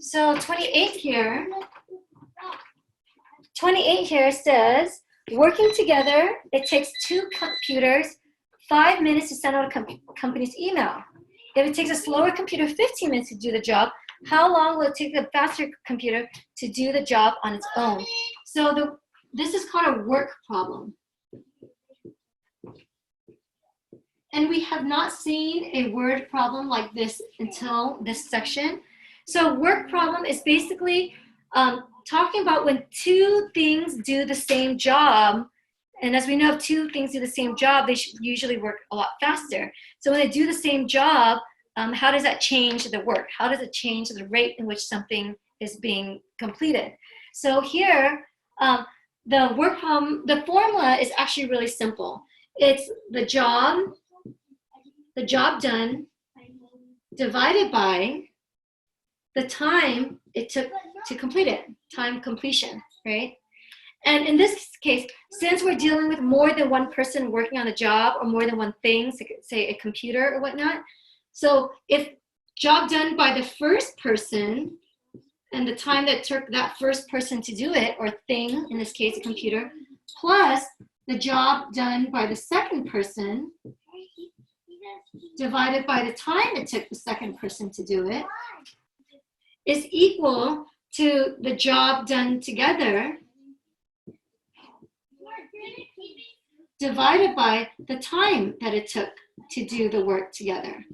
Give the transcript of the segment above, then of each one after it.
So 28 here says, working together, it takes two computers 5 minutes to send out a company's email. If it takes a slower computer 15 minutes to do the job, how long will it take the faster computer to do the job on its own? So this is called a work problem. And we have not seen a word problem like this until this section. So work problem is basically talking about when two things do the same job. And as we know, if two things do the same job, they should usually work a lot faster. So when they do the same job, how does that change the work? How does it change the rate in which something is being completed? So here, the work problem, the formula is actually really simple. It's the job done divided by the time it took to complete it, time completion, right? And in this case, since we're dealing with more than one person working on a job or more than one thing, say a computer or whatnot, so if job done by the first person and the time that took that first person to do it, or thing, in this case a computer, plus the job done by the second person divided by the time it took the second person to do it is equal to the job done together divided by the time that it took to do the work together.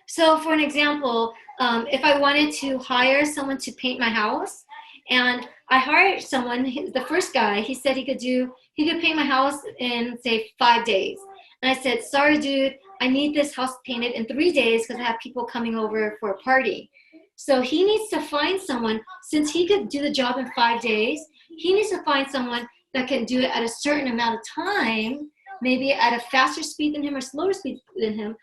So for an example, if I wanted to hire someone to paint my house, and I hired someone, the first guy, he said he could paint my house in, say, 5 days. And I said, sorry, dude, I need this house painted in 3 days because I have people coming over for a party. So he needs to find someone, since he could do the job in 5 days, he needs to find someone that can do it at a certain amount of time, maybe at a faster speed than him or slower speed than him,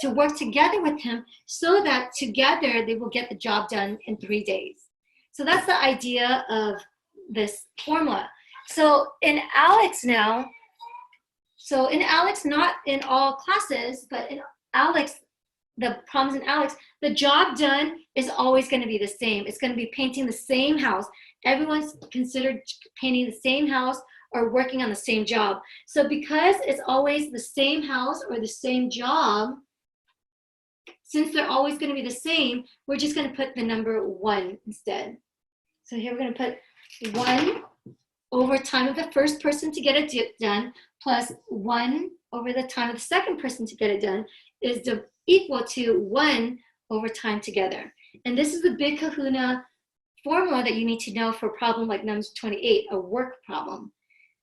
to work together with him so that together they will get the job done in 3 days. So that's the idea of this formula. So in ALEKS now, not in all classes, but in ALEKS, the problems in ALEKS, the job done is always going to be the same. It's going to be painting the same house. Everyone's considered painting the same house or working on the same job. So because it's always the same house or the same job, since they're always going to be the same, we're just going to put the number 1 instead. So here we're going to put 1 over time of the first person to get it done plus 1 over the time of the second person to get it done is equal to 1 over time together. And this is the Big Kahuna formula that you need to know for a problem like number 28, a work problem.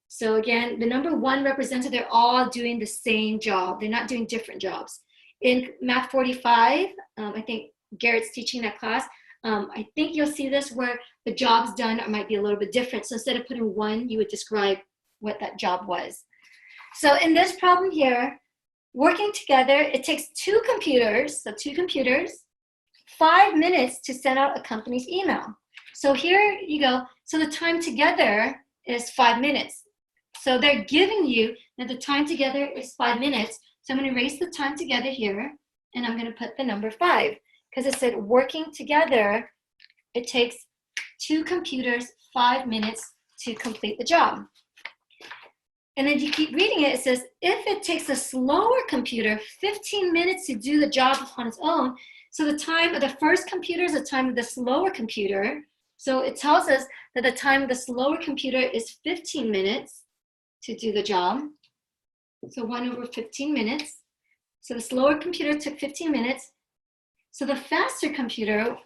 So again, the number 1 represents that they're all doing the same job. They're not doing different jobs. In Math 45, I think Garrett's teaching that class, I think you'll see this where the jobs done might be a little bit different. So instead of putting 1, you would describe what that job was. So in this problem here, working together, it takes 2 computers, 5 minutes to send out a company's email. So here you go. So the time together is 5 minutes. So they're giving you that the time together is 5 minutes. So I'm going to erase the time together here, and I'm going to put the number 5. Because it said working together, it takes 2 computers 5 minutes to complete the job. And then you keep reading it, it says, if it takes a slower computer 15 minutes to do the job on its own, so the time of the first computer is the time of the slower computer. So it tells us that the time of the slower computer is 15 minutes to do the job. So 1 over 15 minutes. So the slower computer took 15 minutes. So the faster computer,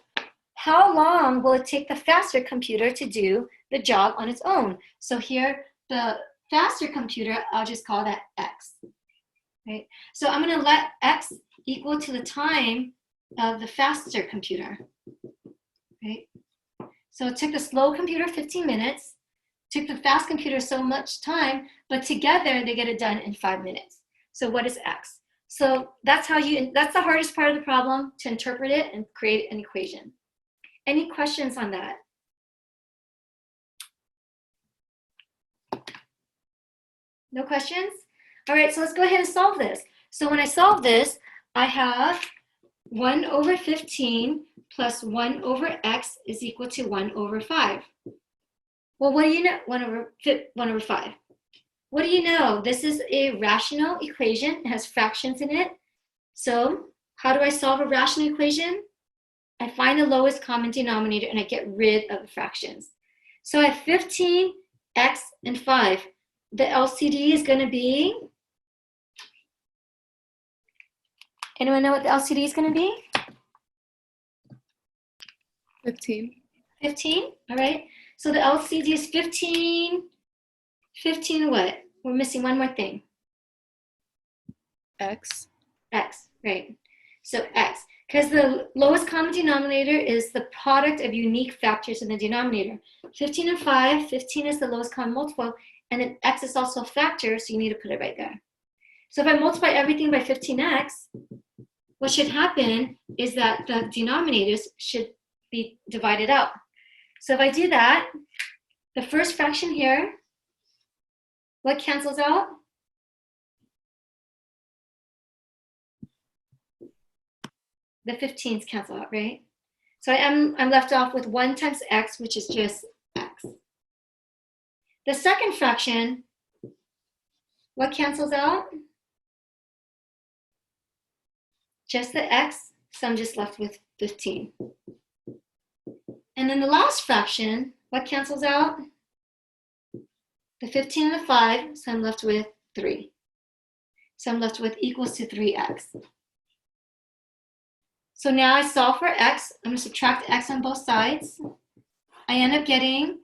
how long will it take the faster computer to do the job on its own? So here, the faster computer, I'll just call that X. Right? So I'm going to let X equal to the time of the faster computer. Right? So it took the slow computer 15 minutes, took the fast computer so much time, but together they get it done in 5 minutes. So what is X? So that's the hardest part of the problem, to interpret it and create an equation. Any questions on that? No questions? All right, so let's go ahead and solve this. So when I solve this, I have 1 over 15 plus 1 over x is equal to 1 over 5. Well, what do you know? 1 over 5. What do you know? This is a rational equation. It has fractions in it. So how do I solve a rational equation? I find the lowest common denominator and I get rid of the fractions. So I have 15, x, and 5. The LCD is going to be, anyone know what the LCD is going to be? 15. 15, all right. So the LCD is 15, 15 what? We're missing one more thing. X. X, right. So x, because the lowest common denominator is the product of unique factors in the denominator. 15 and 5, 15 is the lowest common multiple, and then x is also a factor, so you need to put it right there. So if I multiply everything by 15x, what should happen is that the denominators should be divided out. So if I do that, the first fraction here, what cancels out? The 15s cancel out, right? So I'm left off with 1 times x, which is just x. The second fraction, what cancels out? Just the x, so I'm just left with 15. And then the last fraction, what cancels out? The 15 and the 5, so I'm left with 3. So I'm left with equals to 3x. So now I solve for x. I'm going to subtract x on both sides. I end up getting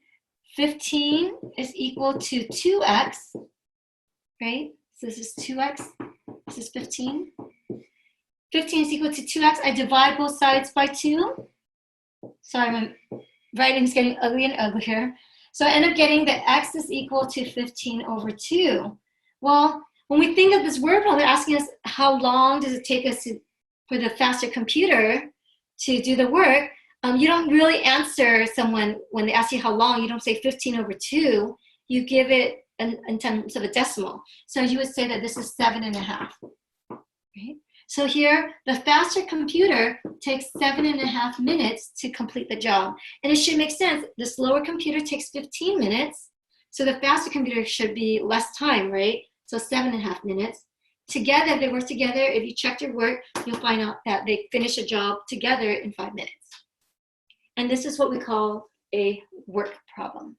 15 is equal to 2x, right? So this is 2x, this is 15. 15 is equal to 2x. I divide both sides by 2. Sorry, my writing's getting ugly and uglier. So I end up getting that x is equal to 15 over 2. Well, when we think of this word problem, they're asking us how long does it take us for the faster computer to do the work. You don't really answer someone when they ask you how long. You don't say 15 over 2. You give it in terms of a decimal. So you would say that this is 7.5. Right? So here, the faster computer takes 7.5 minutes to complete the job. And it should make sense. The slower computer takes 15 minutes. So the faster computer should be less time, right? So 7.5 minutes. Together, they work together. If you check their work, you'll find out that they finish a job together in 5 minutes. And this is what we call a work problem.